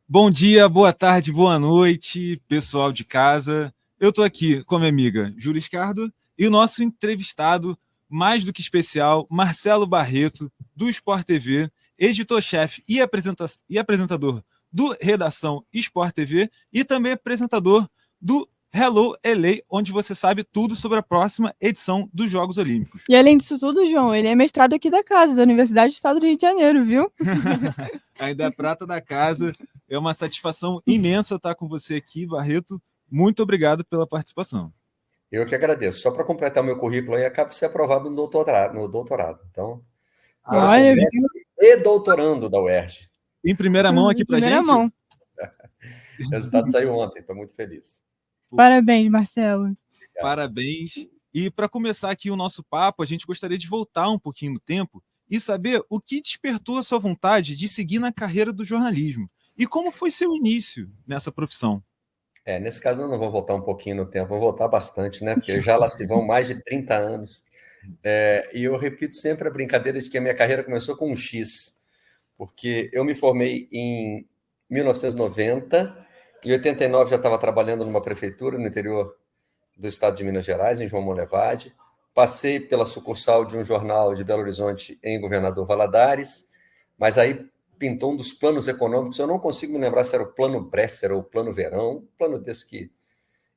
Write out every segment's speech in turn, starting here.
Bom dia, boa tarde, boa noite, pessoal de casa. Eu estou aqui com a minha amiga Júlia Escardo e o nosso entrevistado, mais do que especial, Marcelo Barreto, do Sport TV, editor-chefe e apresentador do Redação Sport TV e também apresentador do Hello LA, onde você sabe tudo sobre a próxima edição dos Jogos Olímpicos. E além disso tudo, João, ele é mestrado aqui da casa, da Universidade do Estado do Rio de Janeiro, viu? Ainda é prata da casa. É uma satisfação imensa estar com você aqui, Barreto. Muito obrigado pela participação. Eu que agradeço. Só para completar meu currículo aí, acabo de ser aprovado no doutorado. Então, agora eu sou Olha, mestre e doutorando da UERJ. Em primeira mão aqui em pra primeira gente? mão. O resultado saiu ontem, estou muito feliz. Parabéns, Marcelo. Parabéns. E para começar aqui o nosso papo, a gente gostaria de voltar um pouquinho no tempo e saber o que despertou a sua vontade de seguir na carreira do jornalismo e como foi seu início nessa profissão. Nesse caso eu não vou voltar um pouquinho no tempo, vou voltar bastante, né? Porque já lá se vão mais de 30 anos. E eu repito sempre a brincadeira de que a minha carreira começou com um X, porque eu me formei em 1990, em 89 já estava trabalhando numa prefeitura no interior do estado de Minas Gerais, em João Monlevade. Passei pela sucursal de um jornal de Belo Horizonte em Governador Valadares, mas aí pintou um dos planos econômicos, eu não consigo me lembrar se era o Plano Bresser ou o Plano Verão, um plano desse que,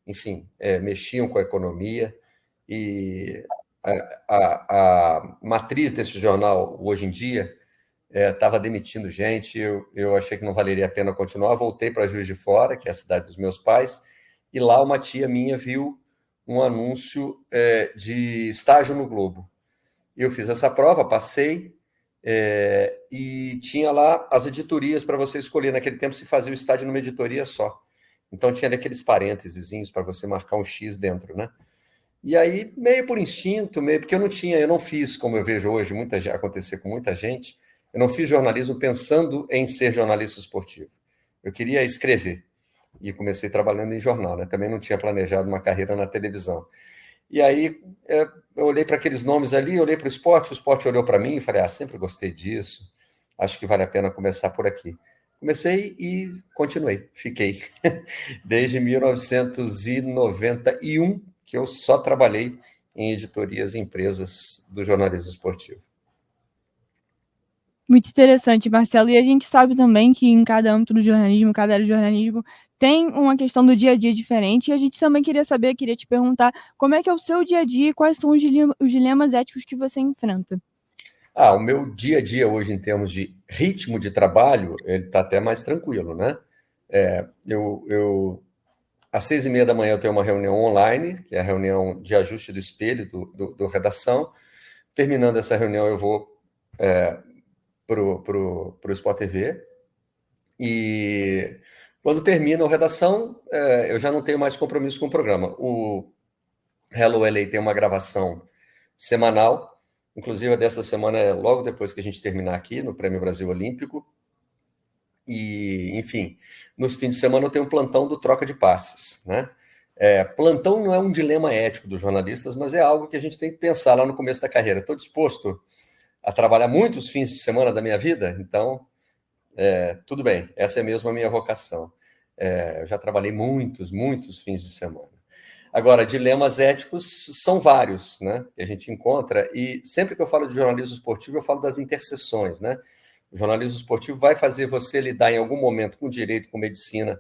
enfim, mexiam com a economia, e a matriz desse jornal, hoje em dia, estava demitindo gente, eu achei que não valeria a pena continuar, voltei para Juiz de Fora, que é a cidade dos meus pais, e lá uma tia minha viu um anúncio de estágio no Globo. Eu fiz essa prova, passei, e tinha lá as editorias para você escolher. Naquele tempo se fazia o estágio numa editoria só. Então tinha aqueles parênteses para você marcar um X dentro, né? E aí, meio por instinto, meio porque eu não fiz, como eu vejo hoje, acontecer com muita gente, eu não fiz jornalismo pensando em ser jornalista esportivo. Eu queria escrever. E comecei trabalhando em jornal, né? Também não tinha planejado uma carreira na televisão. E aí, eu olhei para aqueles nomes ali, olhei para o esporte olhou para mim e falei, sempre gostei disso, acho que vale a pena começar por aqui. Comecei e continuei, fiquei. Desde 1991, que eu só trabalhei em editorias e empresas do jornalismo esportivo. Muito interessante, Marcelo. E a gente sabe também que em cada âmbito do jornalismo, cada área do jornalismo, tem uma questão do dia a dia diferente. E a gente também queria te perguntar como é que é o seu dia a dia e quais são os dilemas éticos que você enfrenta. O meu dia a dia hoje, em termos de ritmo de trabalho, ele está até mais tranquilo, né? Às 6h30 da manhã eu tenho uma reunião online, que é a reunião de ajuste do espelho do Redação. Terminando essa reunião, eu vou para o Sport TV. E quando termina a redação, eu já não tenho mais compromisso com o programa. O Hello LA tem uma gravação semanal, inclusive a desta semana é logo depois que a gente terminar aqui, no Prêmio Brasil Olímpico. E, enfim, nos fins de semana eu tenho um plantão do Troca de Passes, né? Plantão não é um dilema ético dos jornalistas, mas é algo que a gente tem que pensar lá no começo da carreira. Estou disposto a trabalhar muitos fins de semana da minha vida, então tudo bem, essa é mesmo a minha vocação. Eu já trabalhei muitos fins de semana. Agora, dilemas éticos são vários, né, que a gente encontra, e sempre que eu falo de jornalismo esportivo, eu falo das interseções, né? O jornalismo esportivo vai fazer você lidar em algum momento com direito, com medicina,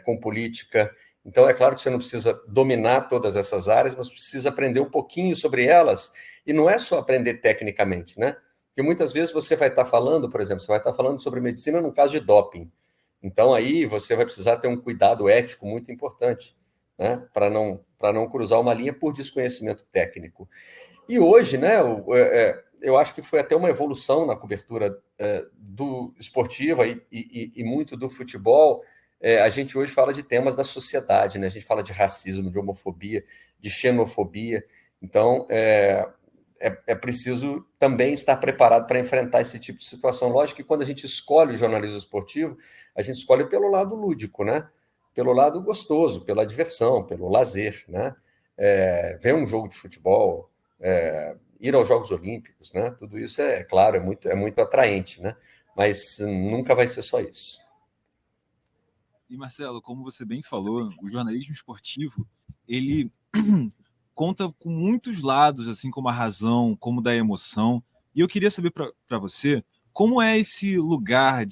com política. Então, é claro que você não precisa dominar todas essas áreas, mas precisa aprender um pouquinho sobre elas, e não é só aprender tecnicamente, né? Porque muitas vezes você vai estar falando, por exemplo, você vai estar falando sobre medicina no caso de doping. Então, aí você vai precisar ter um cuidado ético muito importante, né? Para não cruzar uma linha por desconhecimento técnico. E hoje, né, eu acho que foi até uma evolução na cobertura do esportiva e muito do futebol. A gente hoje fala de temas da sociedade, né? A gente fala de racismo, de homofobia, de xenofobia. Então, é preciso também estar preparado para enfrentar esse tipo de situação. Lógico que quando a gente escolhe o jornalismo esportivo, a gente escolhe pelo lado lúdico, né? Pelo lado gostoso, pela diversão, pelo lazer, né? Ver um jogo de futebol, ir aos Jogos Olímpicos, né? Tudo isso claro, é muito atraente, né? Mas nunca vai ser só isso. E Marcelo, como você bem falou, o jornalismo esportivo, ele conta com muitos lados, assim como a razão, como da emoção. E eu queria saber para você, como é esse lugar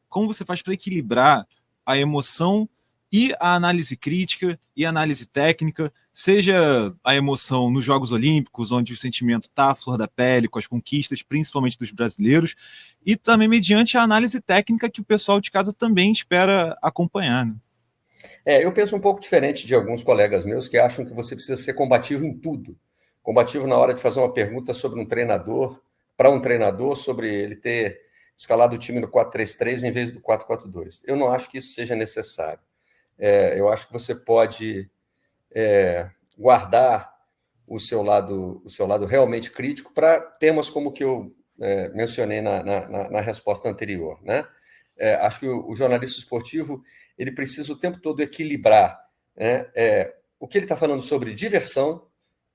como você faz para equilibrar a emoção e a análise crítica e a análise técnica, seja a emoção nos Jogos Olímpicos, onde o sentimento está à flor da pele, com as conquistas, principalmente dos brasileiros, e também mediante a análise técnica que o pessoal de casa também espera acompanhar. Né? Eu penso um pouco diferente de alguns colegas meus que acham que você precisa ser combativo em tudo. Combativo na hora de fazer uma pergunta sobre um treinador, para um treinador, sobre ele ter escalado o time no 4-3-3 em vez do 4-4-2. Eu não acho que isso seja necessário. Eu acho que você pode guardar o seu lado realmente crítico para temas como o que eu mencionei na resposta anterior, né? Acho que o jornalista esportivo ele precisa o tempo todo equilibrar, né? O que ele está falando sobre diversão,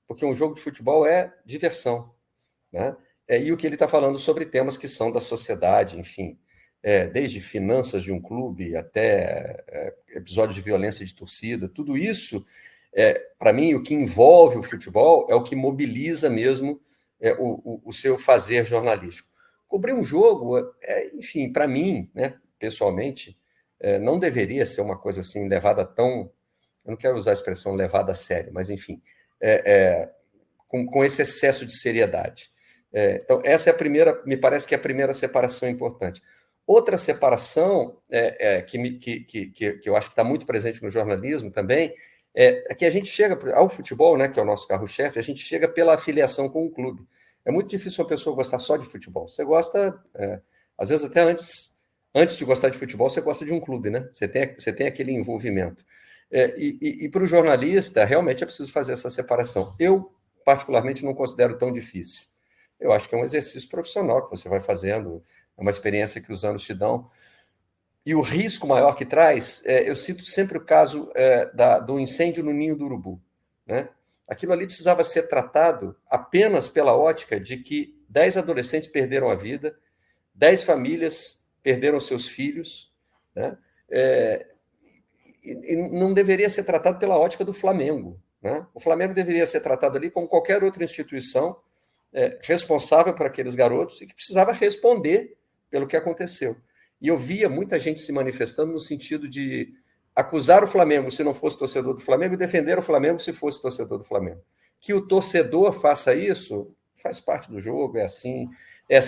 porque um jogo de futebol é diversão, né? E o que ele está falando sobre temas que são da sociedade, enfim, desde finanças de um clube até episódios de violência de torcida, tudo isso, para mim, o que envolve o futebol é o que mobiliza mesmo o seu fazer jornalístico. Cobrir um jogo, enfim, para mim, né, pessoalmente, não deveria ser uma coisa assim levada tão... Eu não quero usar a expressão levada a sério, mas, enfim, com esse excesso de seriedade. Então, essa é a primeira, me parece que é a primeira separação importante. Outra separação que eu acho que está muito presente no jornalismo também é que a gente chega ao futebol, né, que é o nosso carro-chefe, a gente chega pela afiliação com o clube. É muito difícil uma pessoa gostar só de futebol. Você gosta, às vezes até antes de gostar de futebol, você gosta de um clube, né? Você tem aquele envolvimento. E para o jornalista, realmente é preciso fazer essa separação. Eu, particularmente, não considero tão difícil. Eu acho que é um exercício profissional que você vai fazendo, é uma experiência que os anos te dão. E o risco maior que traz, eu cito sempre o caso do incêndio no Ninho do Urubu, né? Aquilo ali precisava ser tratado apenas pela ótica de que 10 adolescentes perderam a vida, 10 famílias perderam seus filhos, né? E não deveria ser tratado pela ótica do Flamengo, né? O Flamengo deveria ser tratado ali como qualquer outra instituição responsável por aqueles garotos e que precisava responder pelo que aconteceu. E eu via muita gente se manifestando no sentido de acusar o Flamengo se não fosse torcedor do Flamengo e defender o Flamengo se fosse torcedor do Flamengo. Que o torcedor faça isso faz parte do jogo, é assim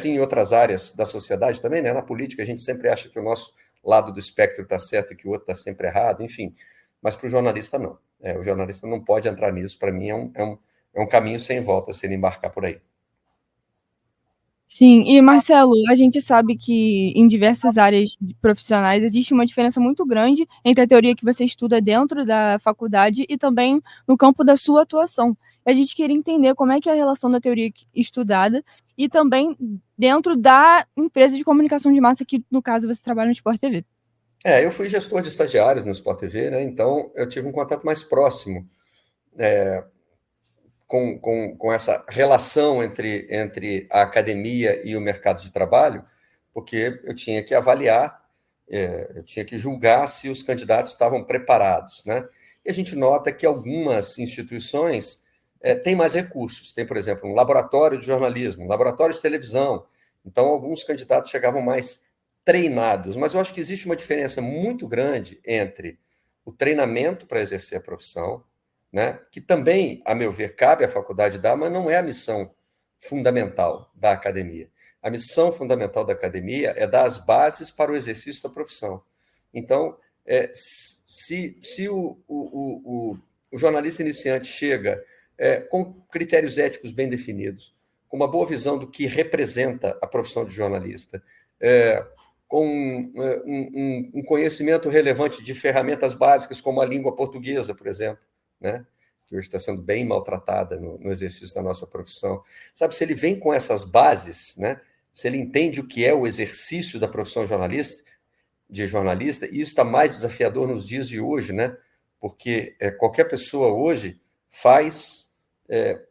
em outras áreas da sociedade também, né? Na política a gente sempre acha que o nosso lado do espectro está certo e que o outro está sempre errado, enfim. Mas para o jornalista não. O jornalista não pode entrar nisso. Para mim é um caminho sem volta se ele embarcar por aí. Sim, e Marcelo, a gente sabe que em diversas áreas profissionais existe uma diferença muito grande entre a teoria que você estuda dentro da faculdade e também no campo da sua atuação. A gente queria entender como é que é a relação da teoria estudada e também dentro da empresa de comunicação de massa, que no caso você trabalha no Sport TV. Eu fui gestor de estagiários no Sport TV, né? Então eu tive um contato mais próximo com essa relação entre a academia e o mercado de trabalho, porque eu tinha que avaliar, eu tinha que julgar se os candidatos estavam preparados, né? E a gente nota que algumas instituições têm mais recursos. Tem, por exemplo, um laboratório de jornalismo, um laboratório de televisão. Então, alguns candidatos chegavam mais treinados. Mas eu acho que existe uma diferença muito grande entre o treinamento para exercer a profissão, né, que também, a meu ver, cabe à faculdade dar, mas não é a missão fundamental da academia. A missão fundamental da academia é dar as bases para o exercício da profissão. Então, se o jornalista iniciante chega com critérios éticos bem definidos, com uma boa visão do que representa a profissão de jornalista, com um conhecimento relevante de ferramentas básicas como a língua portuguesa, por exemplo, né, que hoje está sendo bem maltratada no exercício da nossa profissão. Sabe, se ele vem com essas bases, né, se ele entende o que é o exercício da profissão de jornalista, e isso está mais desafiador nos dias de hoje, né, porque qualquer pessoa hoje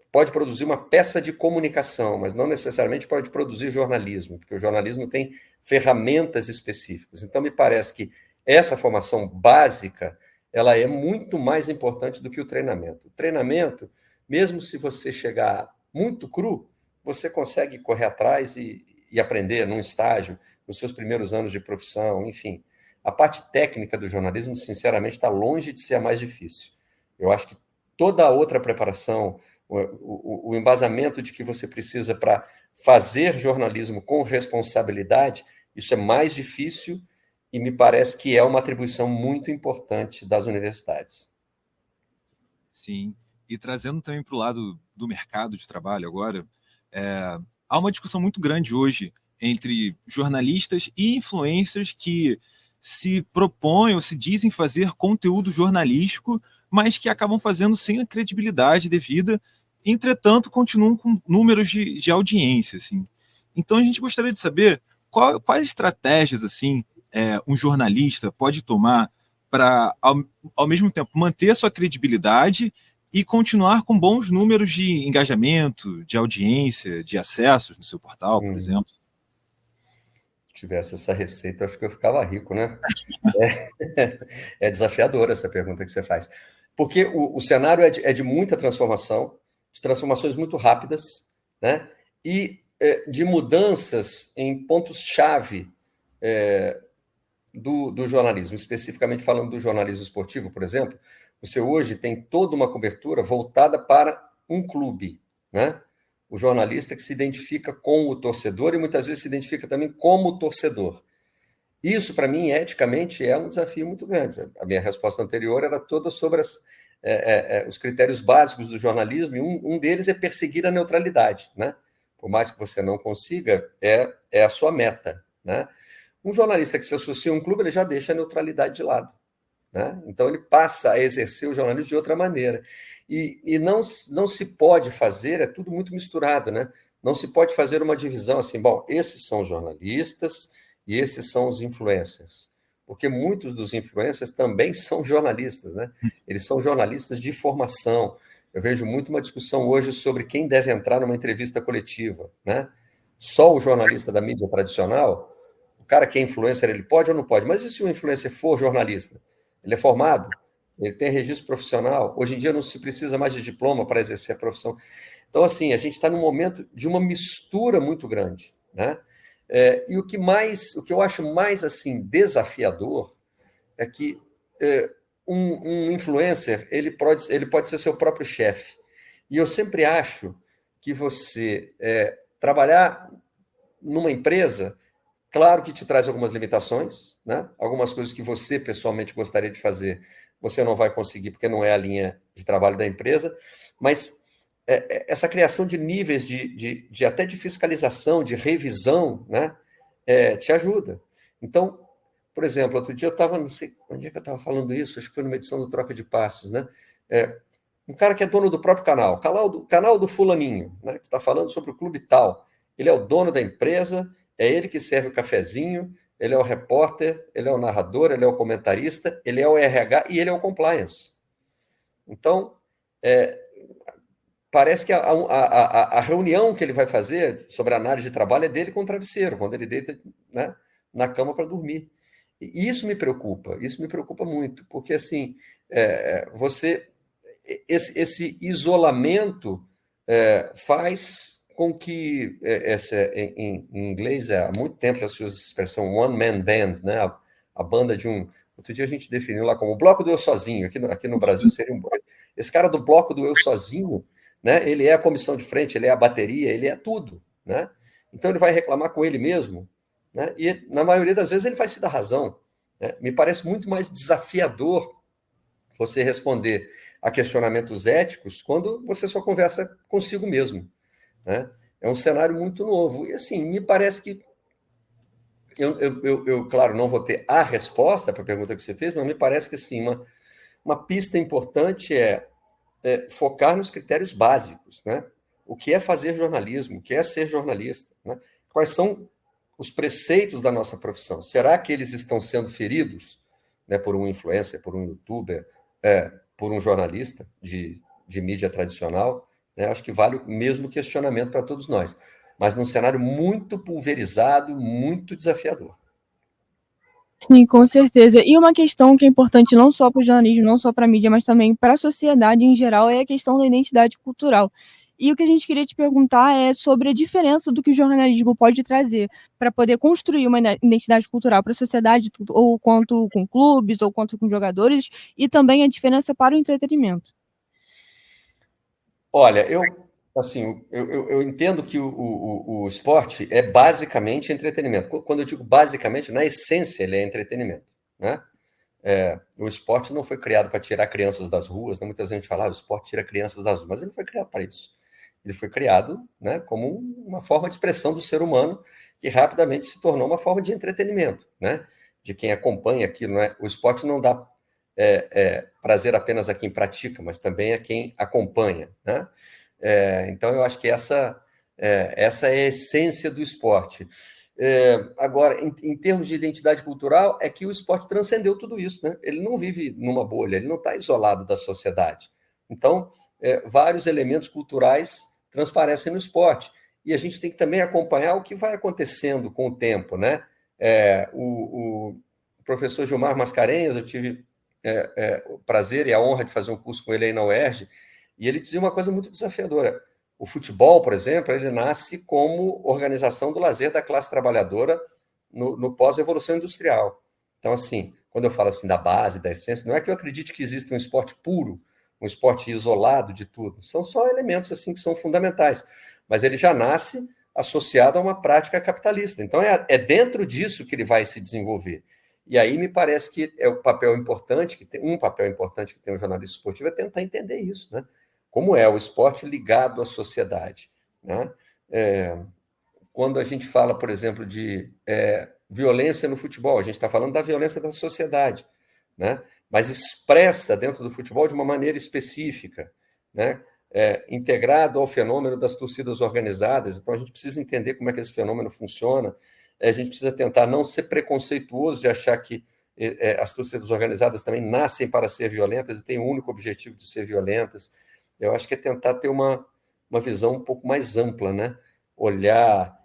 pode produzir uma peça de comunicação, mas não necessariamente pode produzir jornalismo, porque o jornalismo tem ferramentas específicas. Então, me parece que essa formação básica, ela é muito mais importante do que o treinamento. O treinamento, mesmo se você chegar muito cru, você consegue correr atrás e aprender num estágio, nos seus primeiros anos de profissão, enfim. A parte técnica do jornalismo, sinceramente, está longe de ser a mais difícil. Eu acho que toda a outra preparação, o embasamento de que você precisa para fazer jornalismo com responsabilidade, isso é mais difícil e me parece que é uma atribuição muito importante das universidades. Sim, e trazendo também para o lado do mercado de trabalho agora, há uma discussão muito grande hoje entre jornalistas e influencers que se propõem ou se dizem fazer conteúdo jornalístico, mas que acabam fazendo sem a credibilidade devida, entretanto, continuam com números de audiência. Assim. Então, a gente gostaria de saber quais estratégias assim, um jornalista pode tomar para, ao mesmo tempo, manter a sua credibilidade e continuar com bons números de engajamento, de audiência, de acessos no seu portal, por exemplo. Se tivesse essa receita, acho que eu ficava rico, né? É desafiadora essa pergunta que você faz. Porque o cenário é de muita transformação, de transformações muito rápidas, né? E de mudanças em pontos-chave do jornalismo, especificamente falando do jornalismo esportivo, por exemplo, você hoje tem toda uma cobertura voltada para um clube, né? O jornalista que se identifica com o torcedor e muitas vezes se identifica também como torcedor. Isso, para mim, eticamente, é um desafio muito grande. A minha resposta anterior era toda sobre os critérios básicos do jornalismo, e um deles é perseguir a neutralidade, né? Por mais que você não consiga, é a sua meta, né? Um jornalista que se associa a um clube, ele já deixa a neutralidade de lado, né? Então, ele passa a exercer o jornalismo de outra maneira. E não se pode fazer, é tudo muito misturado, né? Não se pode fazer uma divisão assim, bom, esses são os jornalistas e esses são os influencers. Porque muitos dos influencers também são jornalistas, né? Eles são jornalistas de formação. Eu vejo muito uma discussão hoje sobre quem deve entrar numa entrevista coletiva, né? Só o jornalista da mídia tradicional, o cara que é influencer, ele pode ou não pode? Mas e se o influencer for jornalista? Ele é formado? Ele tem registro profissional? Hoje em dia não se precisa mais de diploma para exercer a profissão. Então, assim, a gente está num momento de uma mistura muito grande, né? E o que eu acho mais assim desafiador é que um influencer ele pode ser seu próprio chefe. E eu sempre acho que você trabalhar numa empresa, claro que te traz algumas limitações, né? Algumas coisas que você pessoalmente gostaria de fazer, você não vai conseguir porque não é a linha de trabalho da empresa, mas essa criação de níveis até de fiscalização, de revisão, né? Te ajuda. Então, por exemplo, outro dia eu estava, não sei onde é que eu estava falando isso, acho que foi numa edição do Troca de Passes, né? Um cara que é dono do próprio canal do fulaninho, né? Que está falando sobre o clube tal. Ele é o dono da empresa, é ele que serve o cafezinho, ele é o repórter, ele é o narrador, ele é o comentarista, ele é o RH e ele é o compliance. Então, parece que a reunião que ele vai fazer sobre a análise de trabalho é dele com o travesseiro, quando ele deita, né, na cama para dormir. E isso me preocupa muito, porque assim, esse isolamento faz com que, em inglês, há muito tempo já se usa essa expressão one-man band, né? A banda de um... Outro dia a gente definiu lá como o bloco do eu sozinho, aqui no Brasil seria um... Esse cara do bloco do eu sozinho, né? Ele é a comissão de frente, ele é a bateria, ele é tudo, né? Então ele vai reclamar com ele mesmo, né? E na maioria das vezes ele vai se dar razão, né? Me parece muito mais desafiador você responder a questionamentos éticos quando você só conversa consigo mesmo, né? É um cenário muito novo. E assim, me parece que eu claro, não vou ter a resposta para a pergunta que você fez, mas me parece que assim, uma pista importante é focar nos critérios básicos, né? O que é fazer jornalismo, o que é ser jornalista, né? Quais são os preceitos da nossa profissão? Será que eles estão sendo feridos, né, por um influencer, por um youtuber, por um jornalista de mídia tradicional? Né? Acho que vale o mesmo questionamento para todos nós, mas num cenário muito pulverizado, muito desafiador. Sim, com certeza. E uma questão que é importante não só para o jornalismo, não só para a mídia, mas também para a sociedade em geral, é a questão da identidade cultural. E o que a gente queria te perguntar é sobre a diferença do que o jornalismo pode trazer para poder construir uma identidade cultural para a sociedade, ou quanto com clubes, ou quanto com jogadores, e também a diferença para o entretenimento. Olha, eu entendo que o esporte é basicamente entretenimento. Quando eu digo basicamente, na essência, ele é entretenimento, né? O esporte não foi criado para tirar crianças das ruas, né? Muita gente fala, o esporte tira crianças das ruas, mas ele não foi criado para isso. Ele foi criado, né, como uma forma de expressão do ser humano que rapidamente se tornou uma forma de entretenimento, né? De quem acompanha aquilo, né? O esporte não dá prazer apenas a quem pratica, mas também a quem acompanha, né? Então, eu acho que essa é a essência do esporte. Agora, em termos de identidade cultural, é que o esporte transcendeu tudo isso, né? Ele não vive numa bolha, ele não está isolado da sociedade. Então, vários elementos culturais transparecem no esporte. E a gente tem que também acompanhar o que vai acontecendo com o tempo, né? O professor Gilmar Mascarenhas, eu tive o prazer e a honra de fazer um curso com ele aí na UERJ, e ele dizia uma coisa muito desafiadora. O futebol, por exemplo, ele nasce como organização do lazer da classe trabalhadora no pós-revolução industrial. Então, assim, quando eu falo assim da base, da essência, não é que eu acredite que existe um esporte puro, um esporte isolado de tudo. São só elementos assim que são fundamentais. Mas ele já nasce associado a uma prática capitalista. Então, é dentro disso que ele vai se desenvolver. E aí me parece que é um papel importante que tem um jornalista esportivo é tentar entender isso, né? Como é o esporte ligado à sociedade, né? Quando a gente fala, por exemplo, de violência no futebol, a gente está falando da violência da sociedade, né? Mas expressa dentro do futebol de uma maneira específica, né? Integrado ao fenômeno das torcidas organizadas. Então, a gente precisa entender como é que esse fenômeno funciona. A gente precisa tentar não ser preconceituoso de achar que as torcidas organizadas também nascem para ser violentas e têm o único objetivo de ser violentas. Eu acho que é tentar ter uma visão um pouco mais ampla, né? Olhar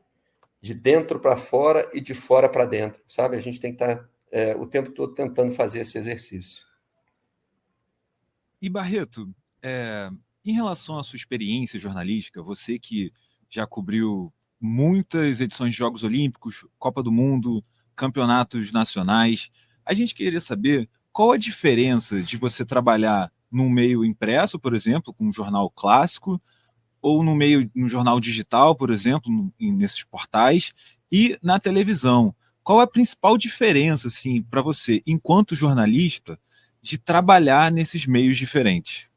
de dentro para fora e de fora para dentro, sabe? A gente tem que estar o tempo todo tentando fazer esse exercício. E Barreto, em relação à sua experiência jornalística, você que já cobriu muitas edições de Jogos Olímpicos, Copa do Mundo, campeonatos nacionais, a gente queria saber qual a diferença de você trabalhar num meio impresso, por exemplo, com um jornal clássico, ou no jornal digital, por exemplo, nesses portais, e na televisão. Qual a principal diferença, assim, para você, enquanto jornalista, de trabalhar nesses meios diferentes?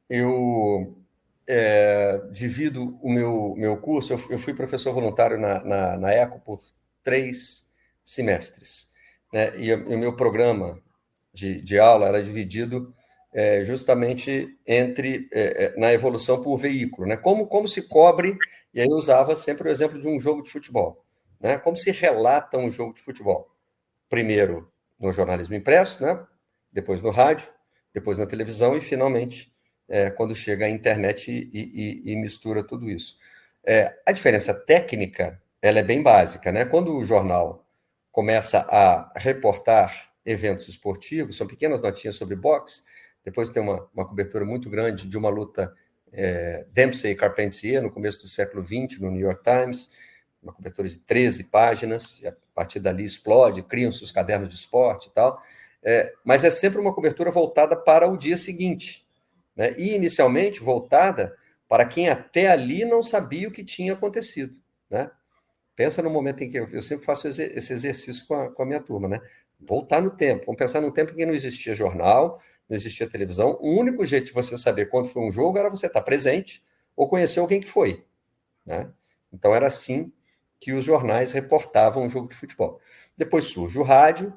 Eu divido o meu curso, eu fui professor voluntário na ECO por 3 semestres, né? E o meu programa de aula era dividido justamente entre na evolução por veículo, né? Como se cobre, e aí eu usava sempre o exemplo de um jogo de futebol, né? Como se relata um jogo de futebol. Primeiro no jornalismo impresso, né? Depois no rádio, depois na televisão e finalmente quando chega a internet e mistura tudo isso. A diferença técnica ela é bem básica, né? Quando o jornal começa a reportar eventos esportivos, são pequenas notinhas sobre boxe, depois tem uma cobertura muito grande de uma luta Dempsey e Carpentier, no começo do século XX, no New York Times, uma cobertura de 13 páginas, e a partir dali explode, criam-se os cadernos de esporte e tal, mas é sempre uma cobertura voltada para o dia seguinte, né? E inicialmente voltada para quem até ali não sabia o que tinha acontecido, né? Pensa no momento em que eu sempre faço esse exercício com a minha turma, né? Voltar no tempo. Vamos pensar num tempo em que não existia jornal, não existia televisão. O único jeito de você saber quando foi um jogo era você estar presente ou conhecer alguém que foi, né? Então era assim que os jornais reportavam o jogo de futebol. Depois surge o rádio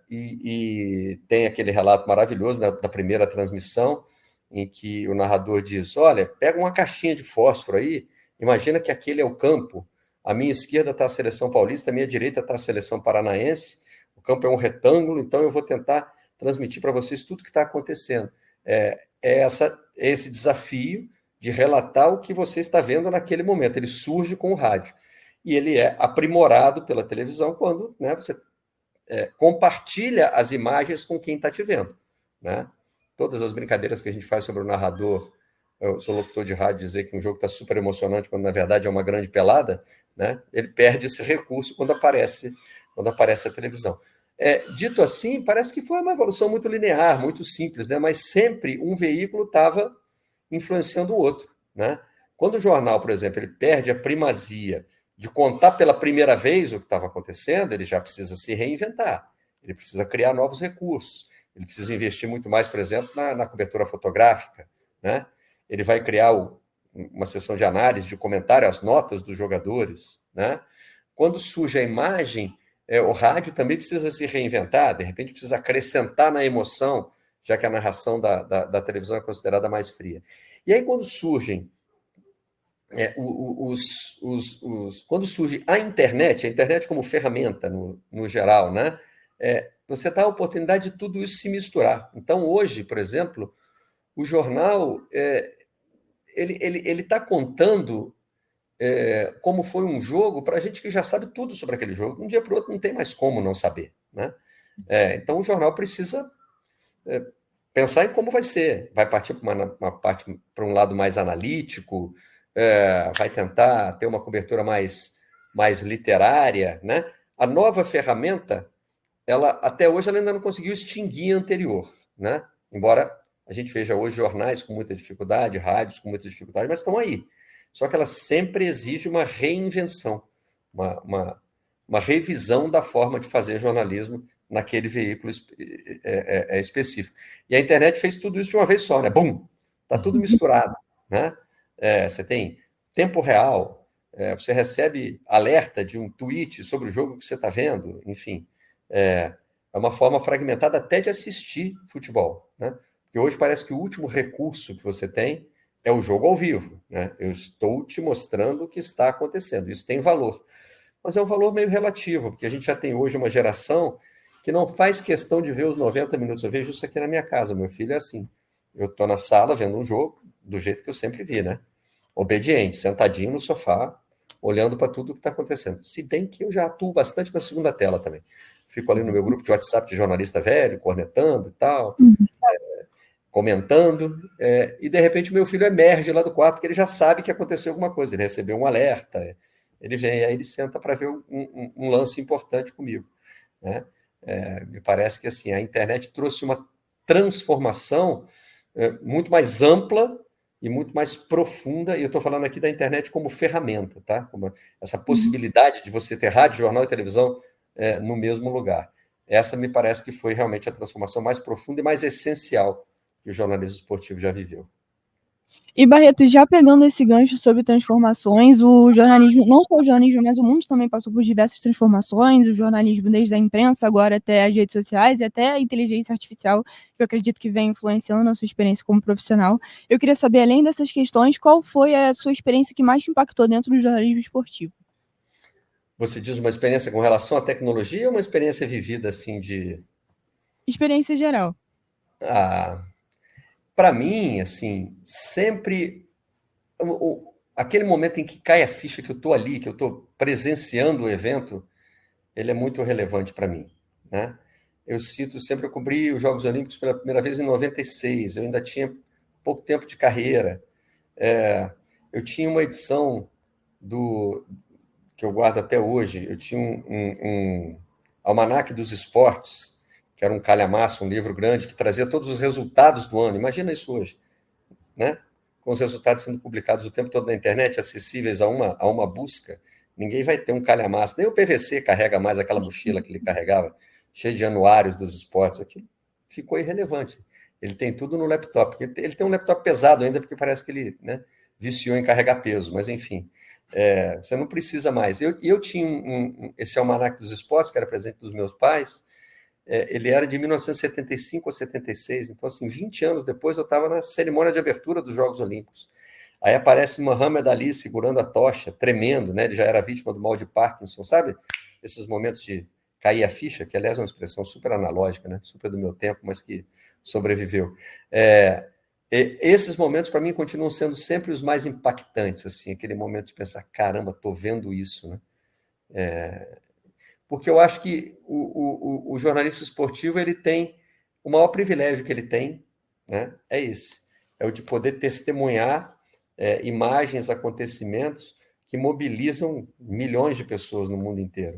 e tem aquele relato maravilhoso da primeira transmissão em que o narrador diz: olha, pega uma caixinha de fósforo aí, imagina que aquele é o campo. À minha esquerda está a seleção paulista, à minha direita está a seleção paranaense. O campo é um retângulo, então eu vou tentar transmitir para vocês tudo que está acontecendo. Esse desafio de relatar o que você está vendo naquele momento. Ele surge com o rádio. E ele é aprimorado pela televisão quando, né, você compartilha as imagens com quem está te vendo, né? Todas as brincadeiras que a gente faz sobre o narrador, eu sou locutor de rádio, dizer que um jogo está super emocionante quando na verdade é uma grande pelada, né? Ele perde esse recurso quando aparece a televisão. Dito assim, parece que foi uma evolução muito linear, muito simples, né? Mas sempre um veículo estava influenciando o outro, né? Quando o jornal, por exemplo, ele perde a primazia de contar pela primeira vez o que estava acontecendo, ele já precisa se reinventar, ele precisa criar novos recursos, ele precisa investir muito mais, por exemplo, na cobertura fotográfica, né? Ele vai criar uma sessão de análise, de comentário, as notas dos jogadores, né? Quando surge a imagem, o rádio também precisa se reinventar, de repente precisa acrescentar na emoção, já que a narração da televisão é considerada mais fria. E aí, quando surgem quando surge a internet como ferramenta no geral, né? Você dá a oportunidade de tudo isso se misturar. Então, hoje, por exemplo, o jornal ele está contando como foi um jogo para a gente que já sabe tudo sobre aquele jogo. Um dia para o outro não tem mais como não saber, né? Então, o jornal precisa pensar em como vai ser. Vai partir para um lado mais analítico, vai tentar ter uma cobertura mais literária, né? A nova ferramenta, até hoje, ela ainda não conseguiu extinguir a anterior, né? Embora a gente veja hoje jornais com muita dificuldade, rádios com muita dificuldade, mas estão aí. Só que ela sempre exige uma reinvenção, uma revisão da forma de fazer jornalismo naquele veículo específico. E a internet fez tudo isso de uma vez só, né? Bum! Está tudo misturado, né? Você tem tempo real, você recebe alerta de um tweet sobre o jogo que você está vendo, enfim. É uma forma fragmentada até de assistir futebol, né? Porque hoje parece que o último recurso que você tem é o jogo ao vivo, né? Eu estou te mostrando o que está acontecendo. Isso tem valor. Mas é um valor meio relativo, porque a gente já tem hoje uma geração que não faz questão de ver os 90 minutos. Eu vejo isso aqui na minha casa. Meu filho é assim. Eu estou na sala vendo um jogo do jeito que eu sempre vi, né? Obediente, sentadinho no sofá, olhando para tudo o que está acontecendo. Se bem que eu já atuo bastante na segunda tela também. Fico ali no meu grupo de WhatsApp de jornalista velho, cornetando e tal, comentando, e de repente meu filho emerge lá do quarto, porque ele já sabe que aconteceu alguma coisa, ele recebeu um alerta, ele vem, aí ele senta para ver um lance importante comigo, né? Me parece que assim, a internet trouxe uma transformação muito mais ampla e muito mais profunda, e eu estou falando aqui da internet como ferramenta, tá? Como essa possibilidade de você ter rádio, jornal e televisão no mesmo lugar. Essa me parece que foi realmente a transformação mais profunda e mais essencial que o jornalismo esportivo já viveu. E, Barreto, já pegando esse gancho sobre transformações, o jornalismo, não só o jornalismo, mas o mundo também passou por diversas transformações, o jornalismo desde a imprensa, agora até as redes sociais e até a inteligência artificial, que eu acredito que vem influenciando na sua experiência como profissional. Eu queria saber, além dessas questões, qual foi a sua experiência que mais te impactou dentro do jornalismo esportivo? Você diz uma experiência com relação à tecnologia ou uma experiência vivida, assim, de... Experiência geral. Para mim, assim, sempre... aquele momento em que cai a ficha que eu estou ali, que eu estou presenciando o evento, ele é muito relevante para mim, né? Eu sempre cobri os Jogos Olímpicos pela primeira vez em 96, eu ainda tinha pouco tempo de carreira. Eu tinha uma edição que eu guardo até hoje, eu tinha um almanaque dos esportes, que era um calhamaço, um livro grande, que trazia todos os resultados do ano. Imagina isso hoje, né? Com os resultados sendo publicados o tempo todo na internet, acessíveis a uma busca. Ninguém vai ter um calhamaço. Nem o PVC carrega mais aquela mochila que ele carregava, cheia de anuários dos esportes. Aquilo ficou irrelevante. Ele tem tudo no laptop. Ele tem um laptop pesado ainda, porque parece que ele, né, viciou em carregar peso. Mas, enfim, você não precisa mais. Eu tinha esse almanaque dos esportes, que era presente dos meus pais. Ele era de 1975 ou 76. Então, assim, 20 anos depois, eu estava na cerimônia de abertura dos Jogos Olímpicos. Aí aparece Muhammad Ali segurando a tocha, tremendo, né? Ele já era vítima do mal de Parkinson, sabe? Esses momentos de cair a ficha, que, aliás, é uma expressão super analógica, né? Super do meu tempo, mas que sobreviveu. Esses momentos, para mim, continuam sendo sempre os mais impactantes, assim, aquele momento de pensar, caramba, estou vendo isso, né? porque eu acho que o jornalista esportivo ele tem o maior privilégio que ele tem, né? É esse, é o de poder testemunhar imagens, acontecimentos que mobilizam milhões de pessoas no mundo inteiro.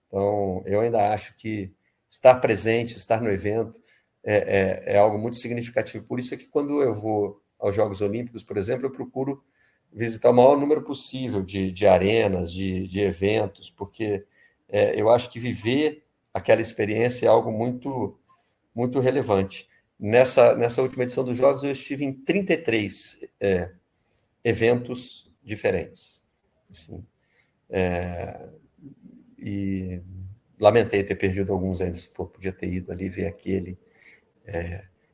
Então, eu ainda acho que estar presente, estar no evento, é algo muito significativo. Por isso é que quando eu vou aos Jogos Olímpicos, por exemplo, eu procuro visitar o maior número possível de arenas, de eventos, porque eu acho que viver aquela experiência é algo muito, muito relevante. Nessa última edição dos Jogos, eu estive em 33 eventos diferentes. Assim, e lamentei ter perdido alguns ainda, podia ter ido ali ver aquele.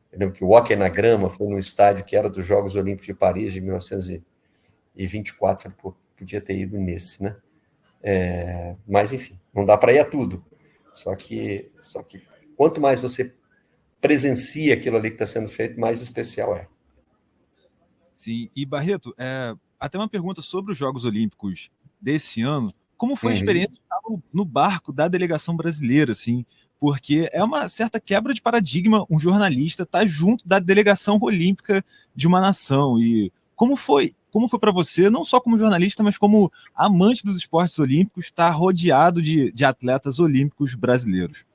Eu lembro que o hóquei na grama foi num estádio que era dos Jogos Olímpicos de Paris, de 1924, podia ter ido nesse, né? Mas, enfim, não dá para ir a tudo. Só que quanto mais você presencia aquilo ali que está sendo feito, mais especial é. Sim, e Barreto, até uma pergunta sobre os Jogos Olímpicos desse ano. Como foi a Uhum. experiência de estar no barco da delegação brasileira, assim? Porque é uma certa quebra de paradigma um jornalista estar junto da delegação olímpica de uma nação. E como foi para você, não só como jornalista, mas como amante dos esportes olímpicos, estar rodeado de atletas olímpicos brasileiros?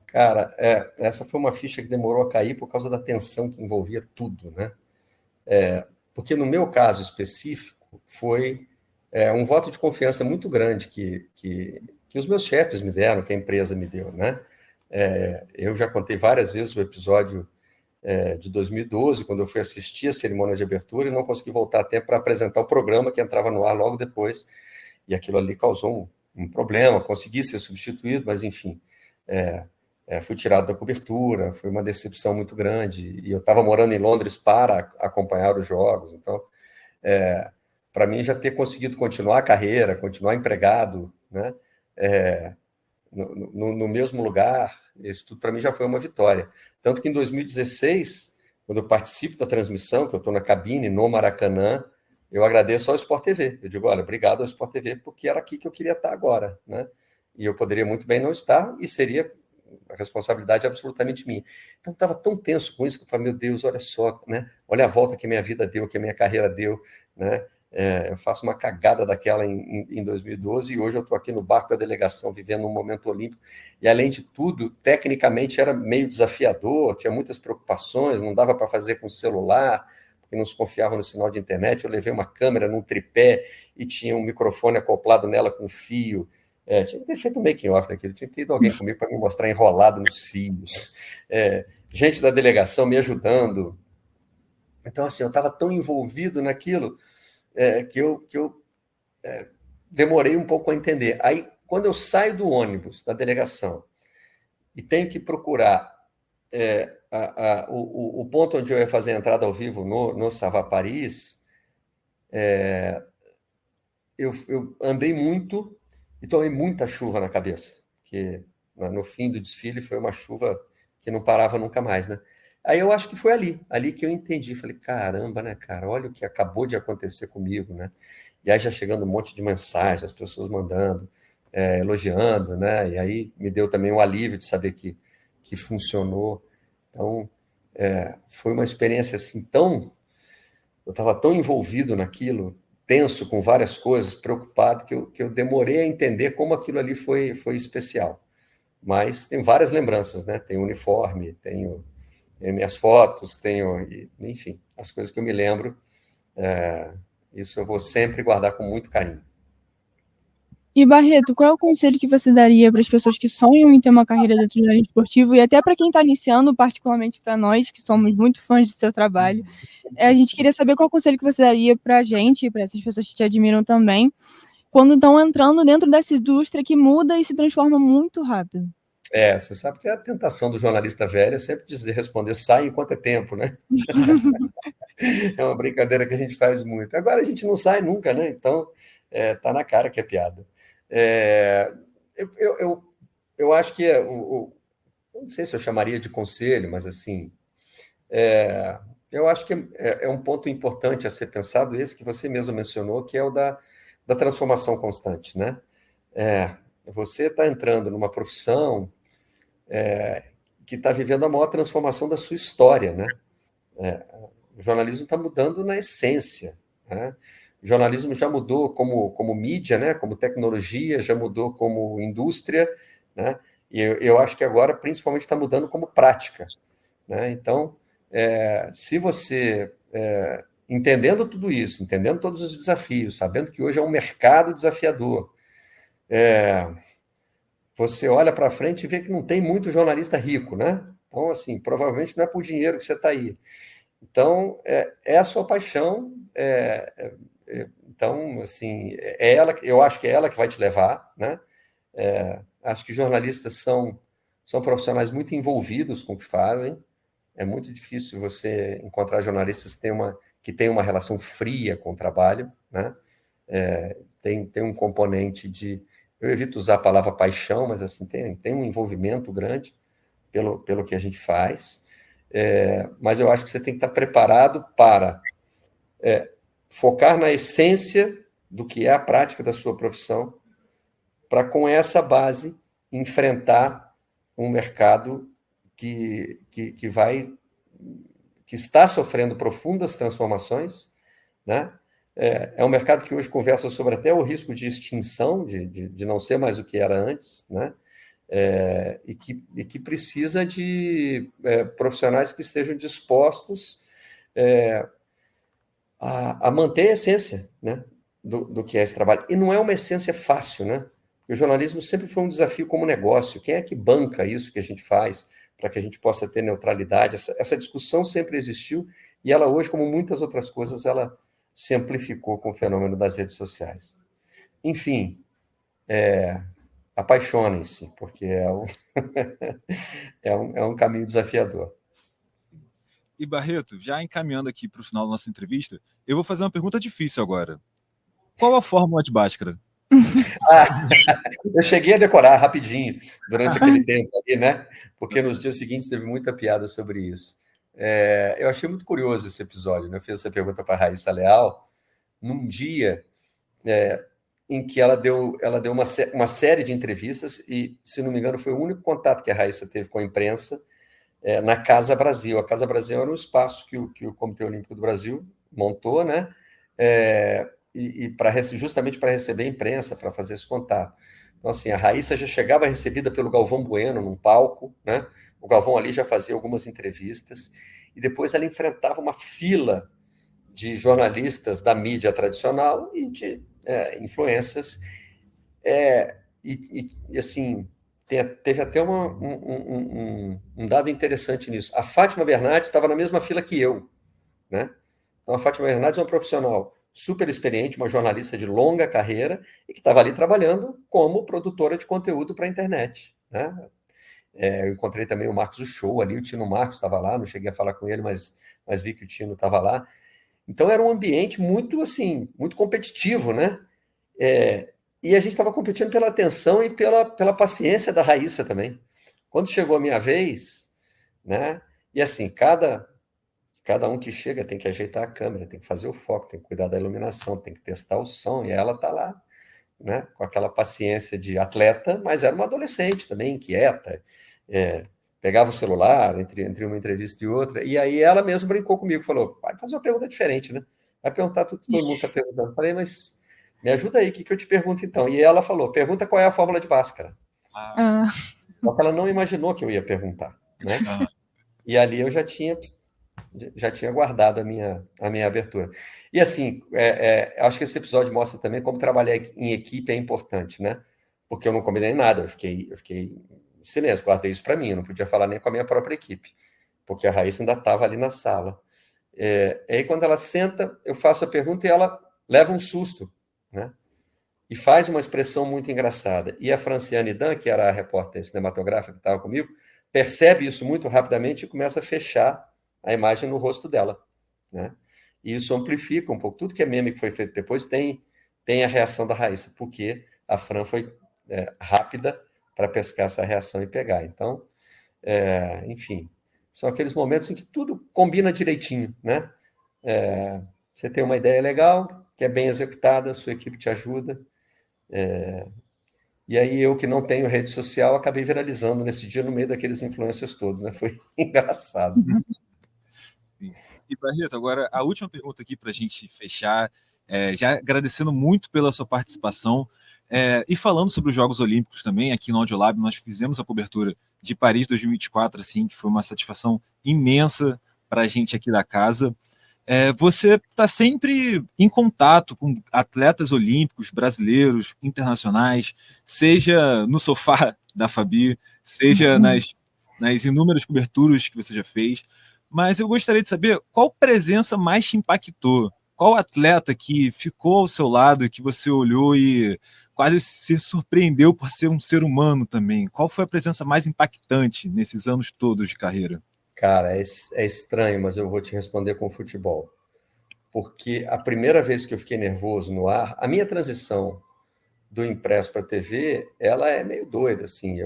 Cara, essa foi uma ficha que demorou a cair por causa da tensão que envolvia tudo, né? Porque no meu caso específico foi um voto de confiança muito grande que os meus chefes me deram, que a empresa me deu, né? Eu já contei várias vezes o episódio de 2012, quando eu fui assistir a cerimônia de abertura e não consegui voltar até para apresentar o programa que entrava no ar logo depois, e aquilo ali causou um problema, consegui ser substituído, mas enfim, fui tirado da cobertura, foi uma decepção muito grande, e eu estava morando em Londres para acompanhar os jogos, então, para mim já ter conseguido continuar a carreira, continuar empregado, né, no mesmo lugar, isso tudo para mim já foi uma vitória. Tanto que em 2016, quando eu participo da transmissão, que eu estou na cabine, no Maracanã, eu agradeço ao Sport TV. Eu digo, olha, obrigado ao Sport TV, porque era aqui que eu queria estar agora, né? E eu poderia muito bem não estar, e seria a responsabilidade absolutamente minha. Então, estava tão tenso com isso, que eu falei, meu Deus, olha só, né? Olha a volta que a minha vida deu, que a minha carreira deu, né? Eu faço uma cagada daquela em 2012 e hoje eu estou aqui no barco da delegação vivendo um momento olímpico e, além de tudo, tecnicamente era meio desafiador, tinha muitas preocupações, não dava para fazer com celular, porque não se confiava no sinal de internet. Eu levei uma câmera num tripé e tinha um microfone acoplado nela com fio. Tinha que ter feito um making-off daquilo, tinha que ter ido alguém comigo para me mostrar enrolado nos fios. Gente da delegação me ajudando. Então, assim, eu estava tão envolvido naquilo que eu demorei um pouco a entender. Aí, quando eu saio do ônibus da delegação e tenho que procurar o ponto onde eu ia fazer a entrada ao vivo no Sava Paris, eu andei muito e tomei muita chuva na cabeça, porque no fim do desfile foi uma chuva que não parava nunca mais, né? Aí eu acho que foi ali que eu entendi. Falei, caramba, né, cara? Olha o que acabou de acontecer comigo, né? E aí já chegando um monte de mensagens, as pessoas mandando, elogiando, né? E aí me deu também um alívio de saber que funcionou. Então, foi uma experiência assim tão... Eu estava tão envolvido naquilo, tenso com várias coisas, preocupado, que eu demorei a entender como aquilo ali foi especial. Mas tem várias lembranças, né? Tem o uniforme, tenho minhas fotos, enfim, as coisas que eu me lembro, isso eu vou sempre guardar com muito carinho. E Barreto, qual é o conselho que você daria para as pessoas que sonham em ter uma carreira dentro do jornalismo esportivo e até para quem está iniciando, particularmente para nós, que somos muito fãs do seu trabalho? A gente queria saber qual é o conselho que você daria para a gente, para essas pessoas que te admiram também, quando estão entrando dentro dessa indústria que muda e se transforma muito rápido. Você sabe que a tentação do jornalista velho é sempre responder sai enquanto é tempo, né? É uma brincadeira que a gente faz muito. Agora a gente não sai nunca, né? Então, tá na cara que é piada. Eu acho que não sei se eu chamaria de conselho, mas assim, eu acho que é um ponto importante a ser pensado, esse que você mesmo mencionou, que é o da transformação constante, né? Você está entrando numa profissão que está vivendo a maior transformação da sua história, né? O jornalismo está mudando na essência, né? O jornalismo já mudou como mídia, né? Como tecnologia, já mudou como indústria, né? E eu acho que agora, principalmente, está mudando como prática, né? Então, se você, entendendo tudo isso, entendendo todos os desafios, sabendo que hoje é um mercado desafiador, você olha para frente e vê que não tem muito jornalista rico, né? Então, assim, provavelmente não é por dinheiro que você está aí. Então, é a sua paixão, então, assim, eu acho que é ela que vai te levar, né? Acho que jornalistas são profissionais muito envolvidos com o que fazem. É muito difícil você encontrar jornalistas que têm uma relação fria com o trabalho, né? Tem um componente de... Eu evito usar a palavra paixão, mas assim, tem um envolvimento grande pelo que a gente faz. Mas eu acho que você tem que estar preparado para focar na essência do que é a prática da sua profissão, para, com essa base, enfrentar um mercado que está sofrendo profundas transformações, né? É um mercado que hoje conversa sobre até o risco de extinção, de não ser mais o que era antes, né? E que precisa de profissionais que estejam dispostos a manter a essência, né, do que é esse trabalho. E não é uma essência fácil, né? O jornalismo sempre foi um desafio como negócio. Quem é que banca isso que a gente faz para que a gente possa ter neutralidade? Essa discussão sempre existiu e ela hoje, como muitas outras coisas, ela se amplificou com o fenômeno das redes sociais. Enfim, apaixonem-se, porque é um caminho desafiador. E Barreto, já encaminhando aqui para o final da nossa entrevista, eu vou fazer uma pergunta difícil agora. Qual a fórmula de Bhaskara? Eu cheguei a decorar rapidinho durante aquele tempo ali, né? Porque nos dias seguintes teve muita piada sobre isso. Eu achei muito curioso esse episódio, né? Eu fiz essa pergunta para a Raíssa Leal num dia em que ela deu uma série de entrevistas e, se não me engano, foi o único contato que a Raíssa teve com a imprensa na Casa Brasil. A Casa Brasil era um espaço que o Comitê Olímpico do Brasil montou, né? Justamente para receber a imprensa, para fazer esse contato. Então, assim, a Raíssa já chegava recebida pelo Galvão Bueno num palco, né? O Galvão ali já fazia algumas entrevistas, e depois ela enfrentava uma fila de jornalistas da mídia tradicional e de influências. E assim, teve até um dado interessante nisso. A Fátima Bernardes estava na mesma fila que eu, né? Então, a Fátima Bernardes é uma profissional super experiente, uma jornalista de longa carreira e que estava ali trabalhando como produtora de conteúdo para a internet, né? Eu encontrei também o Marcos do Show ali, o Tino Marcos estava lá, não cheguei a falar com ele, mas vi que o Tino estava lá. Então, era um ambiente muito, assim, muito competitivo, né? E a gente estava competindo pela atenção e pela paciência da Raíssa também. Quando chegou a minha vez, né? E assim, cada um que chega tem que ajeitar a câmera, tem que fazer o foco, tem que cuidar da iluminação, tem que testar o som, e ela está lá, né? Com aquela paciência de atleta, mas era uma adolescente também, inquieta, pegava o celular entre uma entrevista e outra, e aí ela mesma brincou comigo, falou, vai fazer uma pergunta diferente, né? Vai perguntar tudo que todo mundo está perguntando. Eu falei, mas me ajuda aí, o que eu te pergunto então? E ela falou, pergunta qual é a fórmula de Bhaskara. Só que ela não imaginou que eu ia perguntar, né? E ali eu já tinha guardado a minha abertura. E assim, acho que esse episódio mostra também como trabalhar em equipe é importante, né? Porque eu não combinei nada, eu fiquei em silêncio, guardei isso para mim, eu não podia falar nem com a minha própria equipe, porque a Raíssa ainda estava ali na sala. Aí quando ela senta, eu faço a pergunta e ela leva um susto, né? E faz uma expressão muito engraçada. E a Franciane Dan, que era a repórter cinematográfica que estava comigo, percebe isso muito rapidamente e começa a fechar a imagem no rosto dela, né? E isso amplifica um pouco. Tudo que é meme que foi feito depois tem a reação da Raíssa, porque a Fran foi rápida para pescar essa reação e pegar. Então, enfim, são aqueles momentos em que tudo combina direitinho, né? Você tem uma ideia legal, que é bem executada, a sua equipe te ajuda, E aí eu, que não tenho rede social, acabei viralizando nesse dia no meio daqueles influencers todos, né? Foi engraçado. Sim. E, Barreto, agora a última pergunta aqui para a gente fechar, já agradecendo muito pela sua participação, e falando sobre os Jogos Olímpicos também, aqui no Audiolab, nós fizemos a cobertura de Paris 2024, assim, que foi uma satisfação imensa para a gente aqui da casa. Você está sempre em contato com atletas olímpicos brasileiros, internacionais, seja no sofá da Fabi, seja nas inúmeras coberturas que você já fez. Mas eu gostaria de saber qual presença mais te impactou? Qual atleta que ficou ao seu lado e que você olhou e quase se surpreendeu por ser um ser humano também? Qual foi a presença mais impactante nesses anos todos de carreira? Cara, é estranho, mas eu vou te responder com futebol. Porque a primeira vez que eu fiquei nervoso no ar, a minha transição do impresso para a TV, ela é meio doida, assim.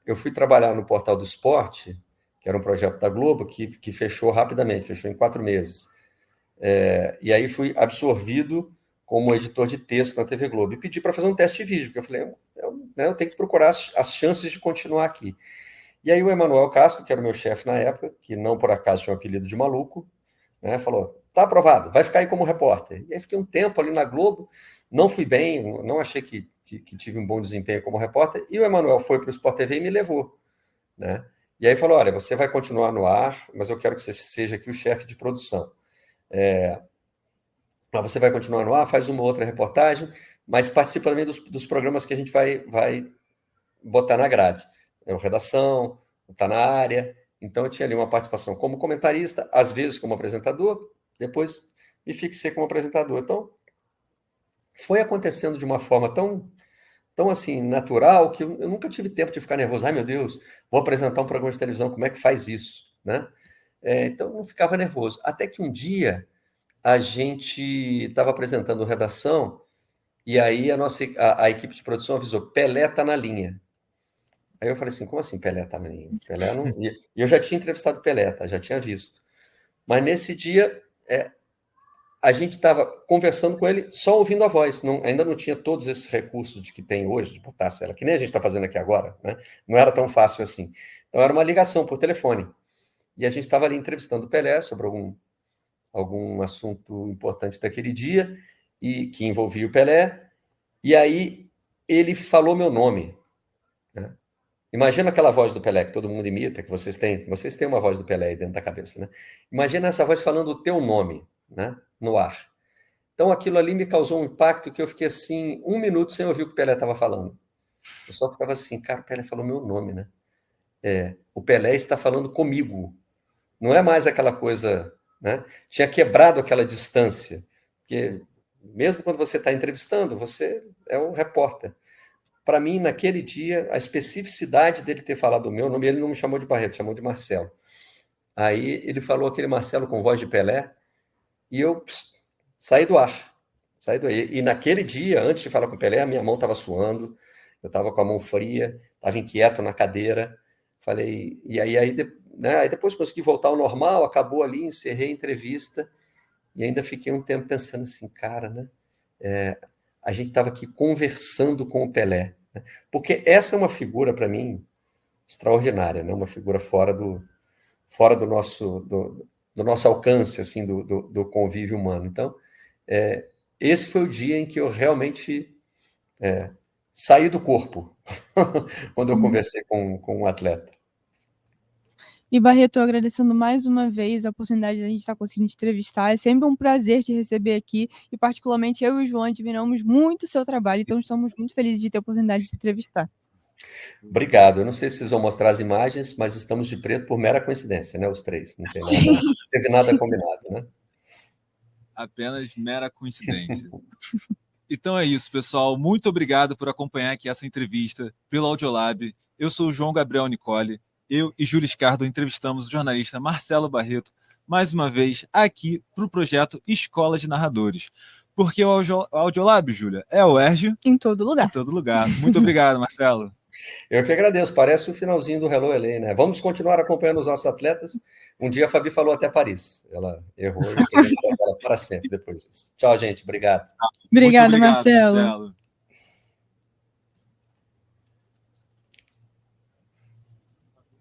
Eu fui trabalhar no Portal do Esporte, que era um projeto da Globo, que fechou rapidamente, fechou em 4 meses. E aí fui absorvido como editor de texto na TV Globo. E pedi para fazer um teste de vídeo, porque eu falei, eu tenho que procurar as chances de continuar aqui. E aí o Emanuel Castro, que era o meu chefe na época, que não por acaso tinha um apelido de maluco, né, falou, tá aprovado, vai ficar aí como repórter. E aí fiquei um tempo ali na Globo, não fui bem, não achei que tive um bom desempenho como repórter, e o Emanuel foi para o Sport TV e me levou, né? E aí falou, olha, você vai continuar no ar, mas eu quero que você seja aqui o chefe de produção. Mas você vai continuar no ar, faz uma outra reportagem, mas participa também dos programas que a gente vai botar na grade. Redação, está na área. Então, eu tinha ali uma participação como comentarista, às vezes como apresentador, depois me fixei como apresentador. Então, foi acontecendo de uma forma tão assim, natural, que eu nunca tive tempo de ficar nervoso. Ai, meu Deus, vou apresentar um programa de televisão, como é que faz isso? Né? Então, eu não ficava nervoso. Até que um dia, a gente estava apresentando redação, e aí a equipe de produção avisou, Pelé está na linha. Aí eu falei assim, como assim Pelé tá na linha? Pelé não... E eu já tinha entrevistado Pelé, tá? Já tinha visto. Mas nesse dia, a gente estava conversando com ele só ouvindo a voz. Ainda não tinha todos esses recursos de que tem hoje, de botar a cela, que nem a gente está fazendo aqui agora, né? Não era tão fácil assim. Então era uma ligação por telefone. E a gente estava ali entrevistando o Pelé sobre algum assunto importante daquele dia, e que envolvia o Pelé. E aí ele falou meu nome, né? Imagina aquela voz do Pelé que todo mundo imita, que vocês têm uma voz do Pelé aí dentro da cabeça, né? Imagina essa voz falando o teu nome, né, no ar. Então aquilo ali me causou um impacto que eu fiquei assim, 1 minuto sem ouvir o que o Pelé estava falando. Eu só ficava assim, cara, o Pelé falou meu nome, né? O Pelé está falando comigo. Não é mais aquela coisa, né? Tinha quebrado aquela distância, porque mesmo quando você está entrevistando, você é um repórter. Para mim, naquele dia, a especificidade dele ter falado o meu nome, ele não me chamou de Barreto, chamou de Marcelo. Aí ele falou aquele Marcelo com voz de Pelé, e eu saí do ar. E naquele dia, antes de falar com o Pelé, a minha mão estava suando, eu estava com a mão fria, estava inquieto na cadeira. Falei, e aí depois consegui voltar ao normal, acabou ali, encerrei a entrevista, e ainda fiquei um tempo pensando assim, cara, né? A gente estava aqui conversando com o Pelé, né? Porque essa é uma figura, para mim, extraordinária, né? Uma figura fora do nosso alcance, assim, do convívio humano. Então, esse foi o dia em que eu realmente saí do corpo, quando eu conversei com um atleta. E, Barreto, agradecendo mais uma vez a oportunidade de a gente estar conseguindo te entrevistar. É sempre um prazer te receber aqui. E, particularmente, eu e o João admiramos muito o seu trabalho. Então, estamos muito felizes de ter a oportunidade de te entrevistar. Obrigado. Eu não sei se vocês vão mostrar as imagens, mas estamos de preto por mera coincidência, né? Os três. Não teve nada combinado, né? Apenas mera coincidência. Então é isso, pessoal. Muito obrigado por acompanhar aqui essa entrevista pelo Audiolab. Eu sou o João Gabriel Nicole. Eu e Júlio Scardo entrevistamos o jornalista Marcelo Barreto, mais uma vez, aqui para o projeto Escola de Narradores. Porque o Audiolab, Júlia, é o UERJ em todo lugar. Em todo lugar. Muito obrigado, Marcelo. Eu que agradeço. Parece o finalzinho do Hello LA, né? Vamos continuar acompanhando os nossos atletas. Um dia a Fabi falou até Paris. Ela errou e ela para sempre depois disso. Tchau, gente. Obrigado. Obrigado, Marcelo.